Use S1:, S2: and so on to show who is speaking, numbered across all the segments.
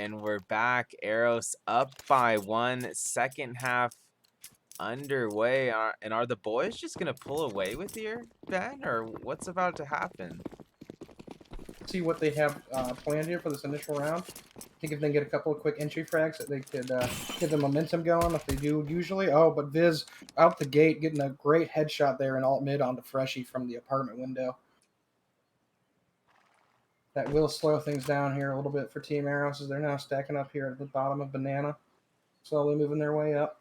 S1: and we're back. Eros up by 1. Second half underway. And are the boys just going to pull away with here, Ben? Or what's about to happen?
S2: See what they have planned here for this initial round. I think if they get a couple of quick entry frags, that they could get the momentum going if they do usually. Oh, but Viz out the gate getting a great headshot there in alt mid onto Freshie from the apartment window. That will slow things down here a little bit for Team Eros as they're now stacking up here at the bottom of Banana, slowly moving their way up.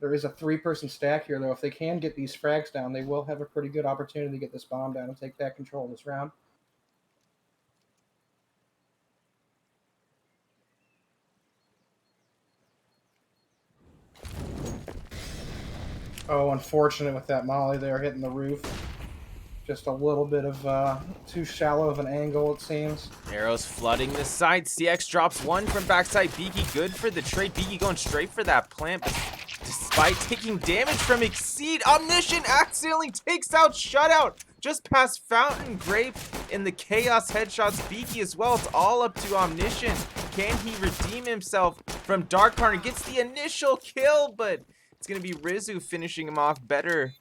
S2: There is a 3-person stack here, though. If they can get these frags down, they will have a pretty good opportunity to get this bomb down and take back control of this round. Oh, unfortunate with that molly there hitting the roof. Just a little bit of too shallow of an angle, it seems.
S1: Eros flooding the side. CX drops 1 from backside. Beaky good for the trade. Beaky going straight for that plant, but despite taking damage from Exceed, Omniscient accidentally takes out Shutout just past Fountain Grape in the Chaos headshots. Beaky as well. It's all up to Omniscient. Can he redeem himself from Dark Partner? Gets the initial kill, but it's going to be Rizu finishing him off. Better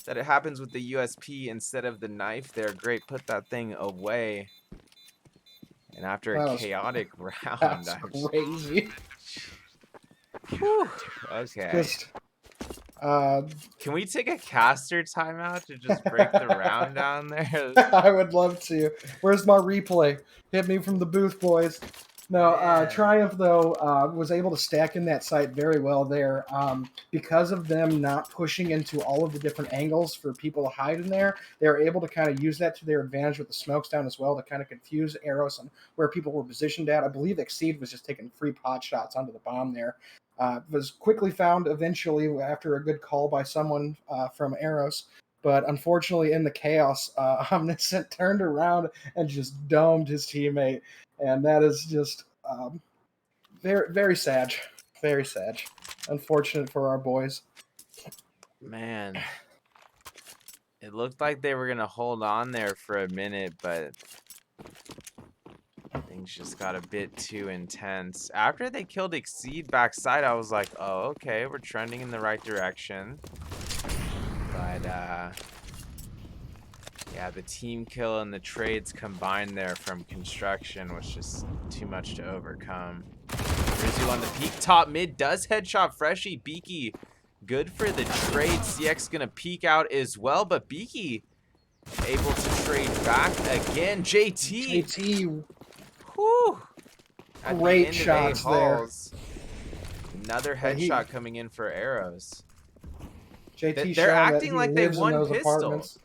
S1: that it happens with the USP instead of the knife there. Great, put that thing away. And after a chaotic round,
S2: that's crazy.
S1: Whew, okay.
S2: Just,
S1: can we take a caster timeout to just break the round down there?
S2: I would love to. Where's my replay? Hit me from the booth, boys. No, Triumph, though, was able to stack in that site very well there. Because of them not pushing into all of the different angles for people to hide in there, they were able to kind of use that to their advantage with the smokes down as well to kind of confuse Eros on where people were positioned at. I believe Exceed was just taking free pot shots onto the bomb there. Was quickly found eventually after a good call by someone from Eros. But unfortunately, in the chaos, Omniscient turned around and just domed his teammate. And that is just very, very sad. Very sad. Unfortunate for our boys.
S1: Man. It looked like they were going to hold on there for a minute, but things just got a bit too intense. After they killed Exceed backside, I was like, oh, okay, we're trending in the right direction. But, yeah, the team kill and the trades combined there from construction was just too much to overcome. Rizu on the peak. Top mid does headshot Freshie. Beaky good for the trade. CX gonna peek out as well, but Beaky able to trade back again. JT. Whew.
S2: Great shots there.
S1: Another headshot coming in for Eros.
S2: JT
S1: they're acting like they won pistol.
S2: Apartments.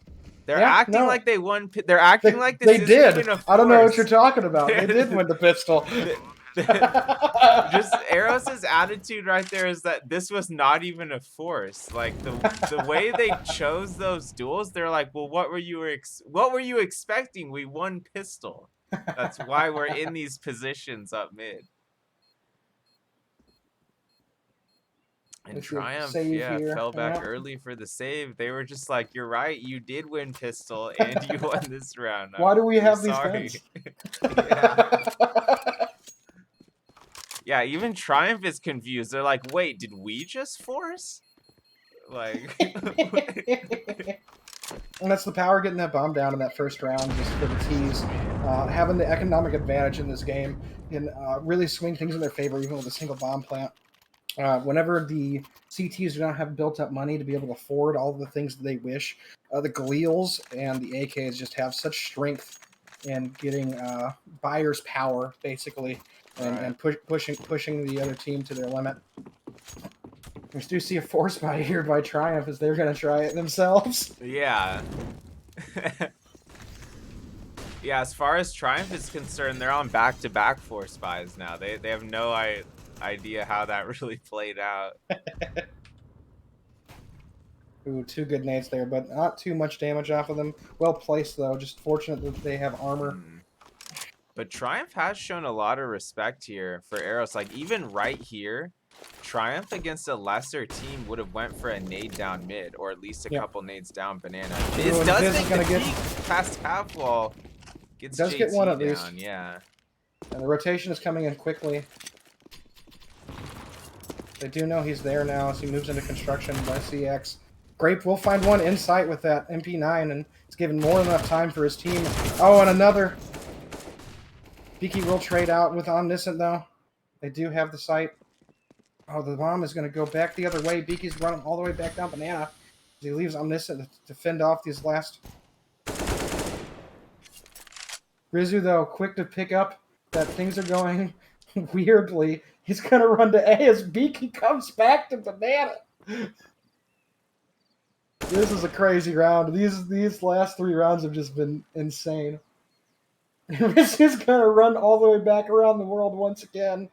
S1: They're acting like they won. They're acting like this
S2: they did.
S1: Even a
S2: I don't know what you're talking about. They did win the pistol.
S1: Just Eros's attitude right there is that this was not even a force. Like the way they chose those duels, they're like, well, what were you expecting? We won pistol. That's why we're in these positions up mid. And Triumph, fell back early for the save. They were just like, you're right, you did win pistol, and you won this round.
S2: Why do we have these guns?
S1: Yeah, even Triumph is confused. They're like, wait, did we just force? Like...
S2: And that's the power getting that bomb down in that first round just for the tease. Having the economic advantage in this game can really swing things in their favor, even with a single bomb plant. Whenever the CTs do not have built up money to be able to afford all the things that they wish, the Gleals and the AKs just have such strength in getting buyers' power, basically, and pushing the other team to their limit. We do see a force buy here by Triumph as they're going to try it themselves.
S1: Yeah. Yeah, as far as Triumph is concerned, they're on back-to-back force buys now. They have no idea how that really played out.
S2: Ooh, 2 good nades there, but not too much damage off of them. Well placed, though. Just fortunate that they have armor.
S1: But Triumph has shown a lot of respect here for Eros. Like, even right here, Triumph against a lesser team would have went for a nade down mid, or at least a couple nades down Banana. This does make the peak past half wall. Does
S2: get one at
S1: down,
S2: least.
S1: Yeah.
S2: And the rotation is coming in quickly. They do know he's there now as he moves into construction by CX. Grape will find one in sight with that MP9, and it's given more than enough time for his team. Oh, and another. Beaky will trade out with Omniscient, though. They do have the sight. Oh, the bomb is going to go back the other way. Beaky's running all the way back down Banana. He leaves Omniscient to fend off these last. Rizu, though, quick to pick up that things are going weirdly. He's going to run to A as Beaky comes back to Banana. This is a crazy round. These last 3 rounds have just been insane. Rizu's going to run all the way back around the world once again.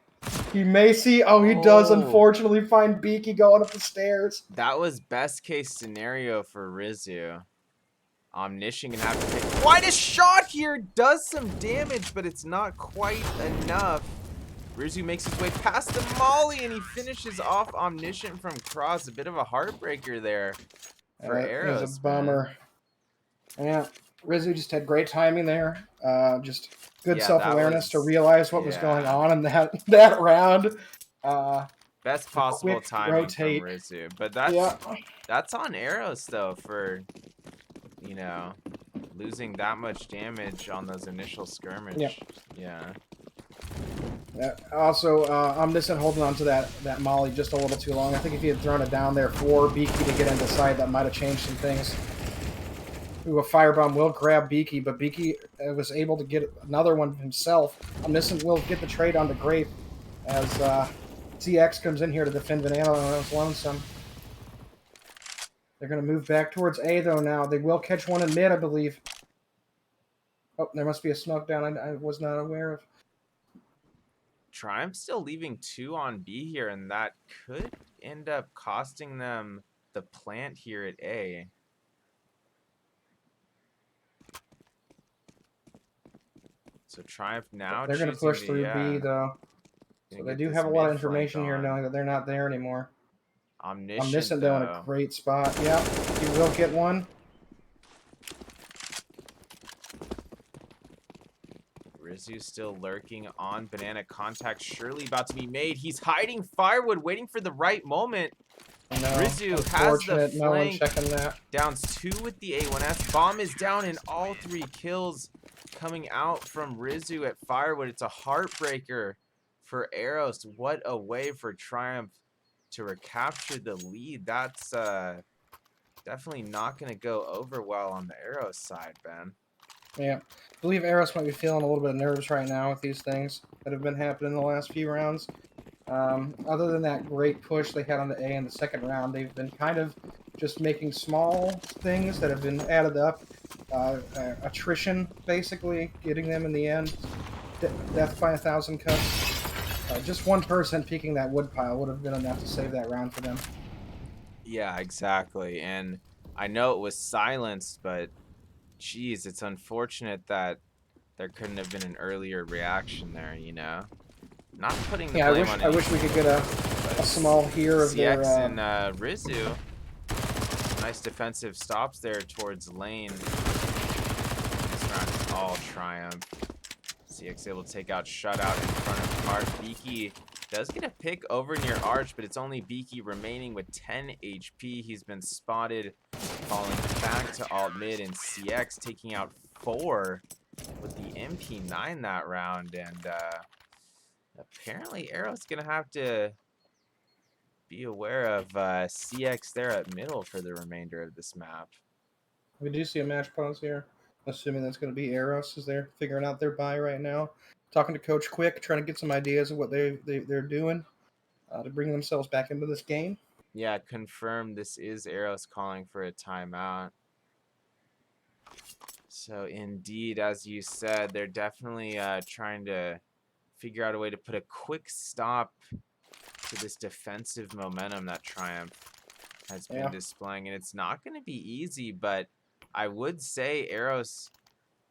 S2: He may see... Oh, he does unfortunately find Beaky going up the stairs.
S1: That was best case scenario for Rizu. Omniscient gonna have to take quite a shot here. Does some damage, but it's not quite enough. Rizu makes his way past the molly, and he finishes off Omniscient from cross. A bit of a heartbreaker there for Eros.
S2: It was a bummer. Yeah, Rizu just had great timing there. Just good self-awareness to realize what was going on in that round.
S1: Best possible timing from Rizu. But that's on Eros, though, for... you know, losing that much damage on those initial skirmish. Yeah.
S2: Also, Omniscient holding on to that molly just a little too long. I think if he had thrown it down there for Beaky to get into sight, that might have changed some things. Ooh, a firebomb will grab Beaky, but Beaky was able to get another one himself. Omniscient will get the trade onto Grape as CX comes in here to defend Banana on his lonesome. They're going to move back towards A, though, now. They will catch one in mid, I believe. Oh, there must be a smoke down I was not aware of.
S1: Triumph still leaving 2 on B here, and that could end up costing them the plant here at A. So Triumph now
S2: they're going to push through B, though. So they do have a lot of information here knowing that they're not there anymore. Omniscient, though, in a great spot. Yeah, he will get one.
S1: Rizu still lurking on Banana. Contact surely about to be made. He's hiding firewood, waiting for the right moment.
S2: No,
S1: Rizu has the
S2: no one
S1: flank.
S2: checking that.
S1: Downs 2 with the A1S. Bomb is down, and all 3 kills coming out from Rizu at firewood. It's a heartbreaker for Eros. What a way for Triumph to recapture the lead. That's definitely not going to go over well on the Eros side, Ben.
S2: Yeah, I believe Eros might be feeling a little bit of nerves right now with these things that have been happening in the last few rounds. Other than that great push they had on the A in the second round, they've been kind of just making small things that have been added up. Attrition, basically, getting them in the end. Death by 1,000 cuts. Just one person peeking that wood pile would have been enough to save that round for them.
S1: Yeah, exactly. And I know it was silenced, but geez, it's unfortunate that there couldn't have been an earlier reaction there, you know? Not putting the blame on
S2: I wish we could get a small here of their...
S1: CX and Rizu. Nice defensive stops there towards lane. This round is all Triumph. CX able to take out Shutout in front of Park. Beaky does get a pick over near Arch, but it's only Beaky remaining with 10 HP. He's been spotted falling back to alt mid, and CX taking out 4 with the MP9 that round. And apparently Eros gonna have to be aware of CX there at middle for the remainder of this map.
S2: We do see a match pause here. Assuming that's going to be Eros as they're figuring out their buy right now. Talking to Coach Quick, trying to get some ideas of what they're doing to bring themselves back into this game.
S1: Yeah, confirm this is Eros calling for a timeout. So indeed, as you said, they're definitely trying to figure out a way to put a quick stop to this defensive momentum that Triumph has been displaying. And it's not going to be easy, but I would say Eros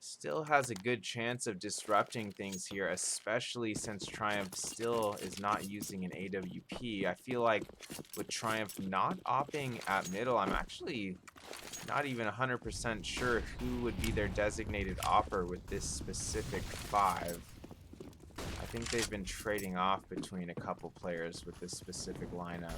S1: still has a good chance of disrupting things here, especially since Triumph still is not using an AWP. I feel like with Triumph not opping at middle, I'm actually not even 100% sure who would be their designated opper with this specific 5. think they've been trading off between a couple players with this specific lineup.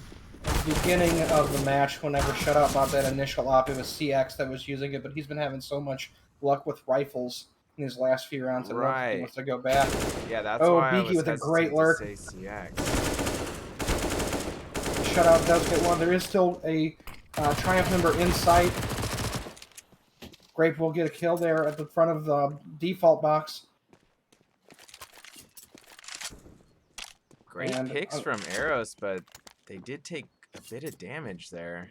S2: At the beginning of the match, whenever Shutout bought that initial op, it was CX that was using it, but he's been having so much luck with rifles in his last few rounds. I don't know if he wants to go back.
S1: Yeah, that's
S2: Oh,
S1: why I
S2: Beaky
S1: was
S2: with a great
S1: hesitant
S2: lurk.
S1: to say CX.
S2: Shutout does get one. There is still a Triumph member in sight. Grape will get a kill there at the front of the default box.
S1: Great picks from Eros, but they did take a bit of damage there.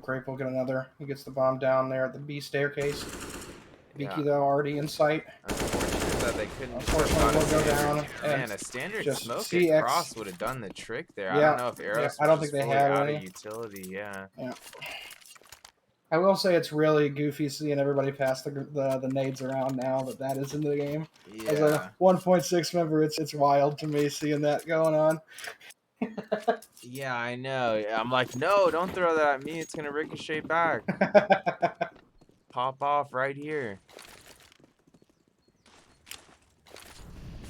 S2: Grape will get another. He gets the bomb down there at the B staircase. Beaky, though, already in sight.
S1: Unfortunate that they couldn't.
S2: Unfortunately, will go down.
S1: Man, a standard smoke
S2: CX.
S1: across would have done the trick there.
S2: Yeah,
S1: I don't know if Eros
S2: I don't
S1: was
S2: think they
S1: fully
S2: had
S1: out
S2: any.
S1: of utility. Yeah.
S2: I will say it's really goofy seeing everybody pass the nades around now that is in the game.
S1: Yeah.
S2: As a 1.6 member, it's wild to me seeing that going on.
S1: Yeah, I know. I'm like, no, don't throw that at me. It's gonna ricochet back. Pop off right here.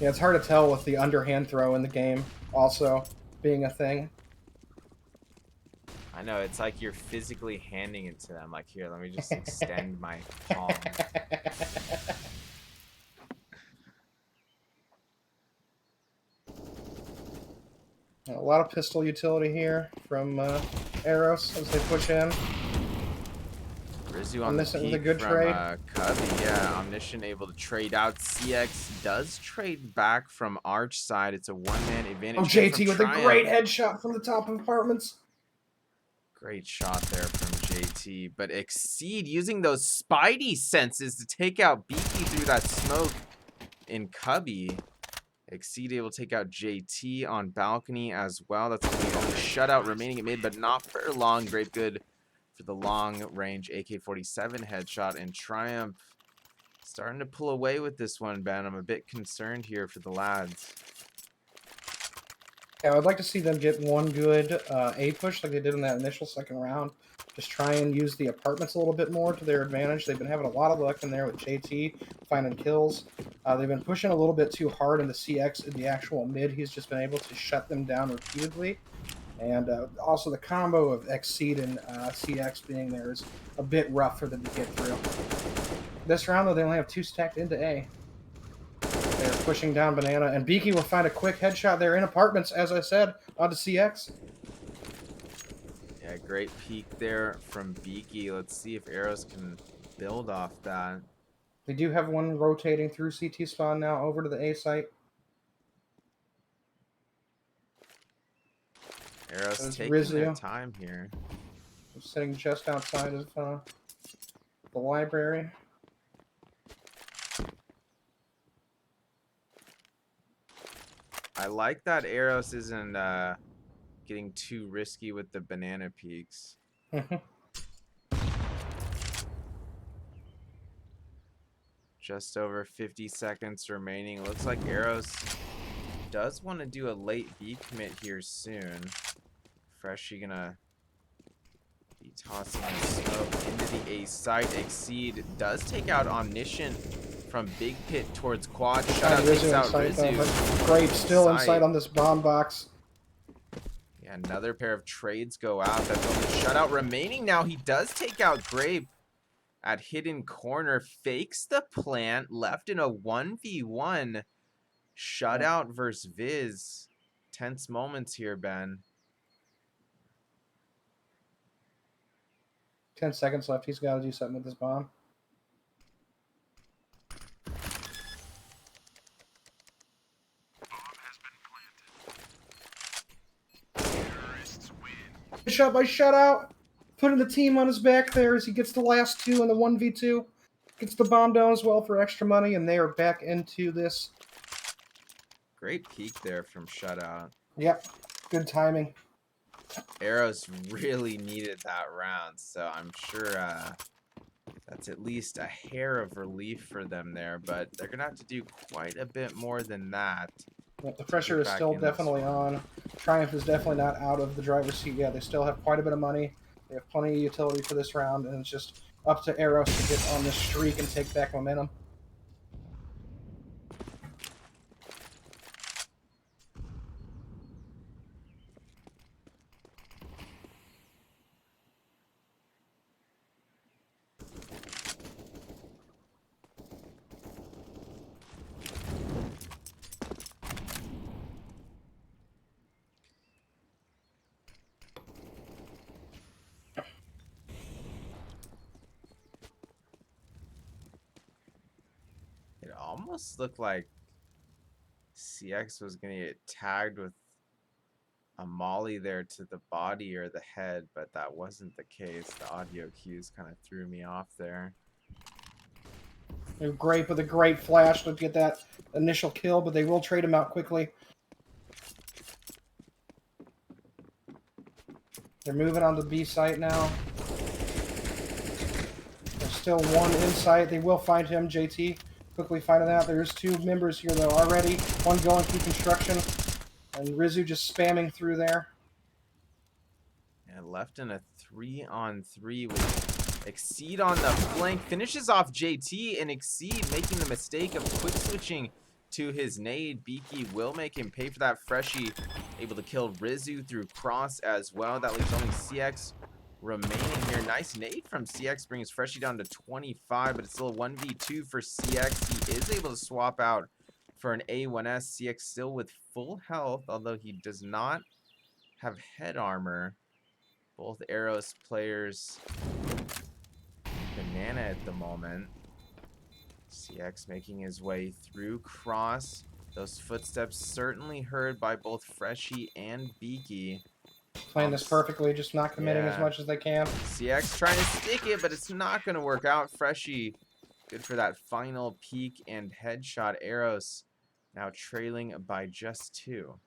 S2: Yeah, it's hard to tell with the underhand throw in the game also being a thing.
S1: I know, it's like you're physically handing it to them. Like, here, let me just extend my palm.
S2: A lot of pistol utility here from Eros as they push in.
S1: Rizzu on the peak
S2: with a good
S1: from
S2: trade.
S1: Cubby. Yeah, Omniscient able to trade out. CX does trade back from Arch side. It's a one-man advantage.
S2: Oh, JT with a great headshot from the top of apartments.
S1: Great shot there from JT. But Exceed using those Spidey senses to take out Beaky through that smoke in Cubby. Exceed able to take out JT on balcony as well. That's going to be the only shutout remaining at mid, but not for long. Great good for the long-range AK-47 headshot. And Triumph starting to pull away with this one, Ben. I'm a bit concerned here for the lads.
S2: Yeah, I'd like to see them get one good A push like they did in that initial second round. Just try and use the apartments a little bit more to their advantage. They've been having a lot of luck in there with JT finding kills. They've been pushing a little bit too hard into CX in the actual mid. He's just been able to shut them down repeatedly. And also the combo of Exceed and CX being there is a bit rough for them to get through. This round, though, they only have 2 stacked into A. They're pushing down Banana, and Beaky will find a quick headshot there in apartments, as I said, onto CX.
S1: Yeah, great peek there from Beaky. Let's see if Eros can build off that.
S2: They do have one rotating through CT spawn now over to the A site.
S1: Eros taking their time here.
S2: Sitting just outside of the library.
S1: I like that Eros isn't getting too risky with the banana peaks. Just over 50 seconds remaining. Looks like Eros does want to do a late B commit here soon. Freshie gonna be tossing the smoke into the A site. Exceed does take out Omniscient from Big Pit towards Quad. Shutout takes out Rizzu.
S2: Grape still inside on this bomb box.
S1: Yeah, another pair of trades go out. That's only shutout remaining now. He does take out Grape at hidden corner. Fakes the plant. Left in a 1v1. Shutout versus Viz. Tense moments here, Ben.
S2: 10 seconds left. He's got to do something with this bomb. Shot by Shutout. Putting the team on his back there as he gets the last 2 in the 1v2. Gets the bomb down as well for extra money, and they are back into this.
S1: Great peek there from Shutout.
S2: Yep. Good timing.
S1: Eros really needed that round, so I'm sure that's at least a hair of relief for them there, but they're going to have to do quite a bit more than that.
S2: Well, the pressure is still definitely on. Triumph is definitely not out of the driver's seat yet. They still have quite a bit of money. They have plenty of utility for this round, and it's just up to Eros to get on this streak and take back momentum.
S1: almost looked like CX was going to get tagged with a molly there to the body or the head, but that wasn't the case. The audio cues kind of threw me off there.
S2: They're great with a great flash to get that initial kill, but they will trade him out quickly. They're moving on the B site now. There's still one in sight. They will find him, JT. Quickly finding out. There's 2 members here, though, already. One going through construction. And Rizu just spamming through there.
S1: And left in a 3-on-3 with Exceed on the flank. Finishes off JT, and Exceed making the mistake of quick switching to his nade. Beaky will make him pay for that. Freshie able to kill Rizu through cross as well. That leaves only CX remaining here. Nice nade from CX brings Freshie down to 25, but it's still a 1v2 for CX. He is able to swap out for an A1S. CX still with full health, although he does not have head armor. Both Eros players banana at the moment. CX making his way through cross. Those footsteps certainly heard by both Freshie and Beaky.
S2: Playing this perfectly, just not committing as much as they can.
S1: CX trying to stick it, but it's not going to work out. Freshie, good for that final peek and headshot. Eros now trailing by just 2.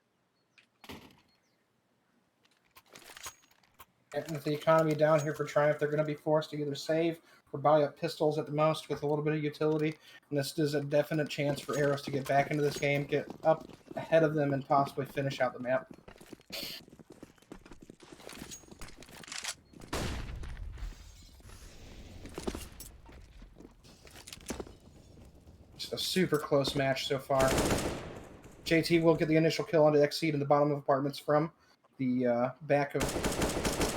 S2: And with the economy down here for Triumph, they're going to be forced to either save or buy up pistols at the most with a little bit of utility. And this is a definite chance for Eros to get back into this game, get up ahead of them, and possibly finish out the map. Just a super close match so far. JT will get the initial kill onto Exceed in the bottom of apartments from the back of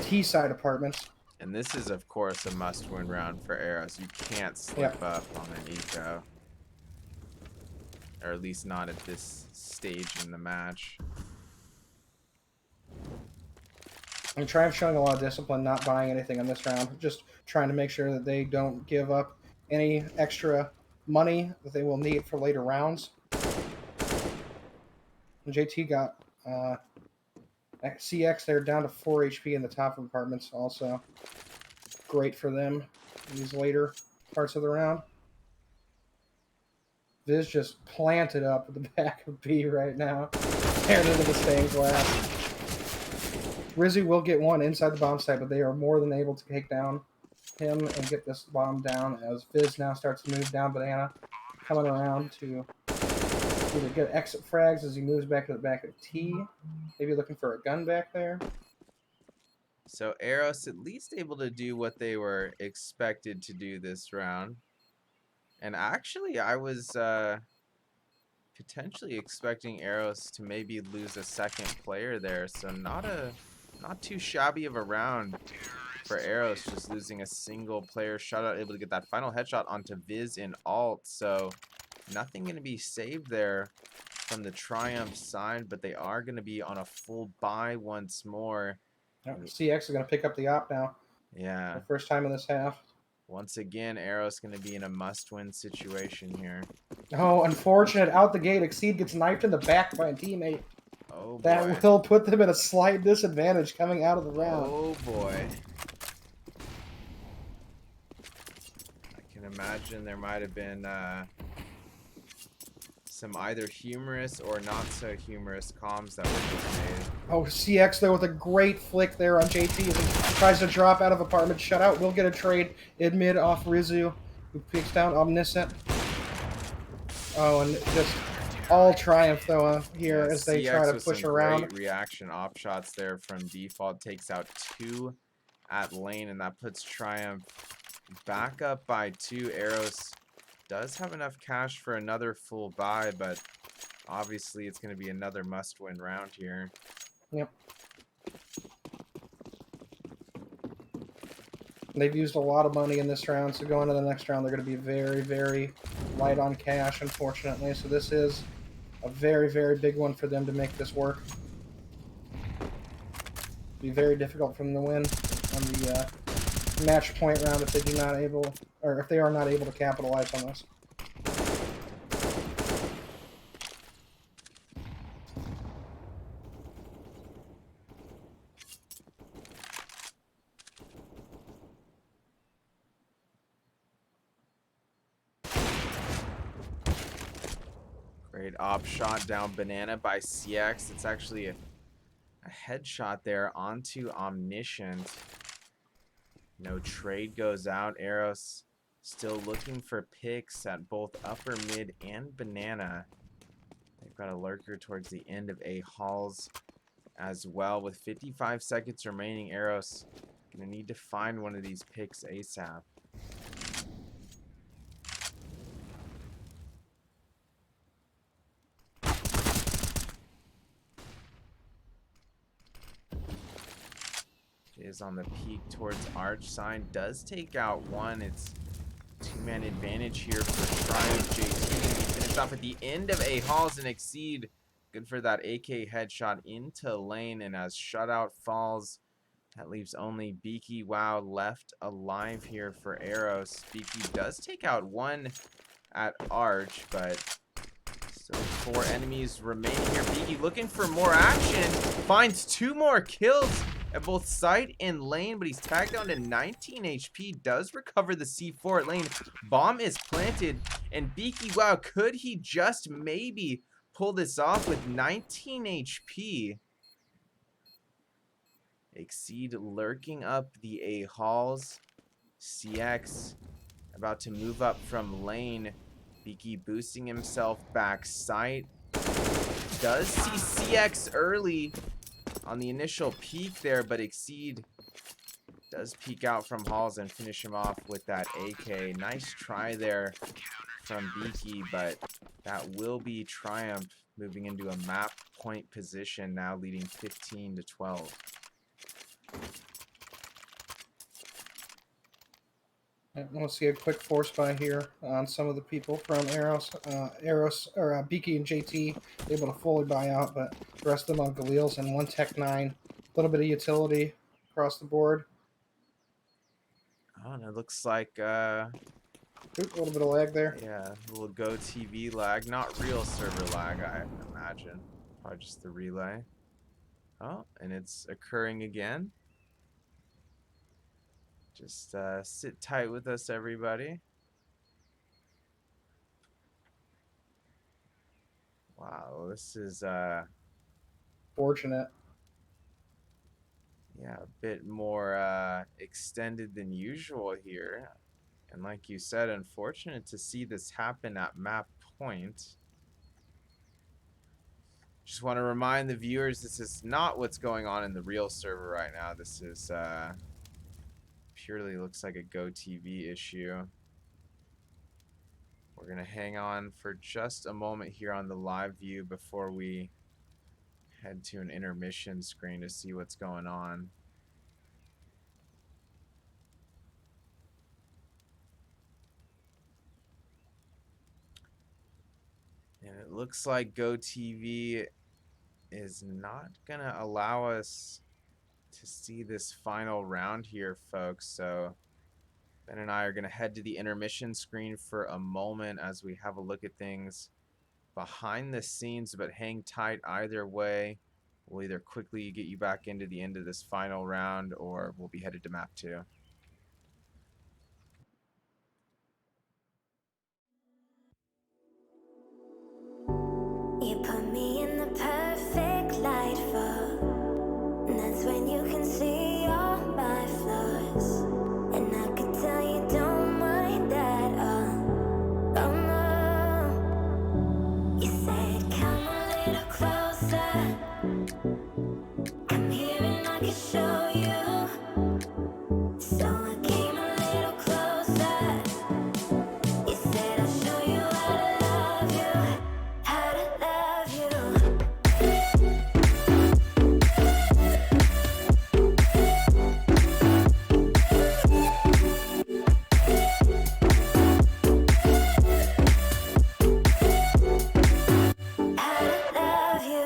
S2: T-side apartments.
S1: And this is, of course, a must-win round for Eros. You can't slip up on an eco. Or at least not at this stage in the match.
S2: And Triumph showing a lot of discipline, not buying anything in this round. Just trying to make sure that they don't give up any extra money that they will need for later rounds. And JT got CX there down to 4 HP in the top of apartments also. Great for them in these later parts of the round. Viz just planted up at the back of B right now. Staring into the stained glass. Rizzy will get one inside the bomb site, but they are more than able to take down him and get this bomb down as Viz now starts to move down Banana, coming around to either get exit frags as he moves back to the back of T. Maybe looking for a gun back there.
S1: So Eros at least able to do what they were expected to do this round. And actually, I was potentially expecting Eros to maybe lose a second player there. So not too shabby of a round for Eros, just losing a single player shutout, able to get that final headshot onto Viz in alt. So nothing going to be saved there from the Triumph side, but they are going to be on a full buy once more.
S2: CX is going to pick up the op now.
S1: Yeah.
S2: The first time in this half.
S1: Once again, Eros going to be in a must-win situation here.
S2: Oh, unfortunate. Out the gate, Exceed gets knifed in the back by a teammate.
S1: Oh, boy.
S2: That will put them at a slight disadvantage coming out of the round.
S1: Oh, boy. I can imagine there might have been some either humorous or not so humorous comms that were just made.
S2: Oh, CX though with a great flick there on JT as he tries to drop out of apartment. Shutout will get a trade in mid off Rizu, who picks down Omniscient. Oh, and just all Triumph though here as they
S1: CX
S2: try to push around.
S1: Great reaction op shots there from default, takes out 2 at lane, and that puts Triumph back up by 2. Eros does have enough cash for another full buy, but obviously it's going to be another must-win round here.
S2: Yep. They've used a lot of money in this round, so going to the next round, they're going to be very, very light on cash, unfortunately. So this is a very, very big one for them to make this work. Be very difficult for them to win on the match point round if they do not able, or if they are not able to capitalize on this.
S1: Great op shot down banana by CX. It's actually a headshot there onto Omniscient. No trade goes out. Eros still looking for picks at both upper mid and banana. They've got a lurker towards the end of A halls as well. With 55 seconds remaining, Eros gonna need to find one of these picks ASAP. Is on the peak towards Arch. Sign does take out one. It's two-man advantage here for Triumph JT. We finish off at the end of A halls and Exceed. Good for that AK headshot into lane, and as shutout falls, that leaves only Beaky Wow left alive here for Eros. Beaky does take out one at Arch, but still 4 enemies remaining here. Beaky looking for more action, finds 2 more kills at both site and lane, but he's tagged down to 19 HP, does recover the C4 at lane. Bomb is planted, and Beaky Wow, could he just maybe pull this off with 19 HP? Exceed lurking up the A halls. CX about to move up from lane. Beaky boosting himself back site. Does see CX early on the initial peak there, but Exceed does peek out from halls and finish him off with that AK. Nice try there from Beaky, but that will be Triumph moving into a map point position now, leading 15-12.
S2: I want to see a quick force buy here on some of the people from Eros, Beaky and JT, able to fully buy out, but the rest of them on Galil's and one Tech 9. A little bit of utility across the board.
S1: Oh, and it looks like
S2: a little bit of lag there.
S1: Yeah, a little Go TV lag, not real server lag, I imagine. Probably just the relay. Oh, and it's occurring again. Just sit tight with us, everybody. Wow, this is
S2: fortunate.
S1: Yeah, a bit more extended than usual here. And like you said, unfortunate to see this happen at map point. Just want to remind the viewers, this is not what's going on in the real server right now. This is purely looks like a Go TV issue. We're gonna hang on for just a moment here on the live view before we head to an intermission screen to see what's going on. And it looks like Go TV is not gonna allow us to see this final round here, folks. So Ben and I are gonna head to the intermission screen for a moment as we have a look at things behind the scenes, but hang tight either way. We'll either quickly get you back into the end of this final round, or we'll be headed to map 2.
S3: You put me in the perfect light for, and that's when you can see all my flaws. And I could tell you don't mind that, oh no. You said come a little closer, come here and I can show you. So I came a little closer. You said I'll show you how to love you, how to love you. How to love you.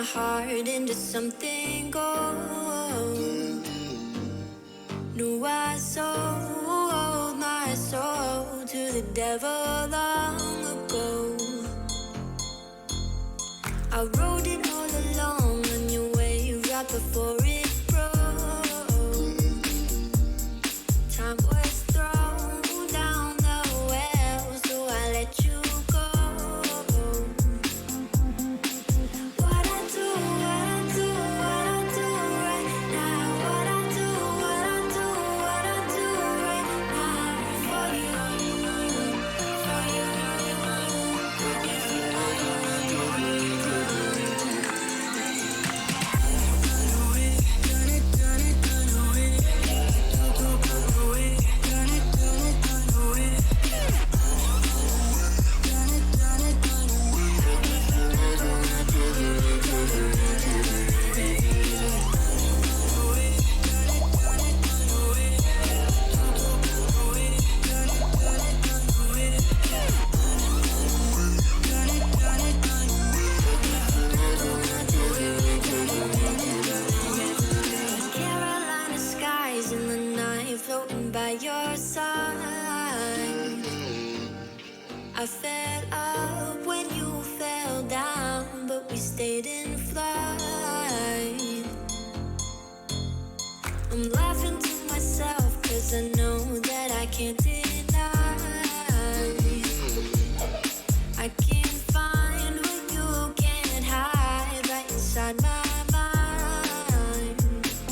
S3: my heart into something gold. Knew I sold my soul to the devil long ago. I rode it all along on your wave right before it broke. Time was thrown down the well, so I let you go. What I do right now. What I do right now for you, for you. Carolina skies in the night, floating by your side. I felt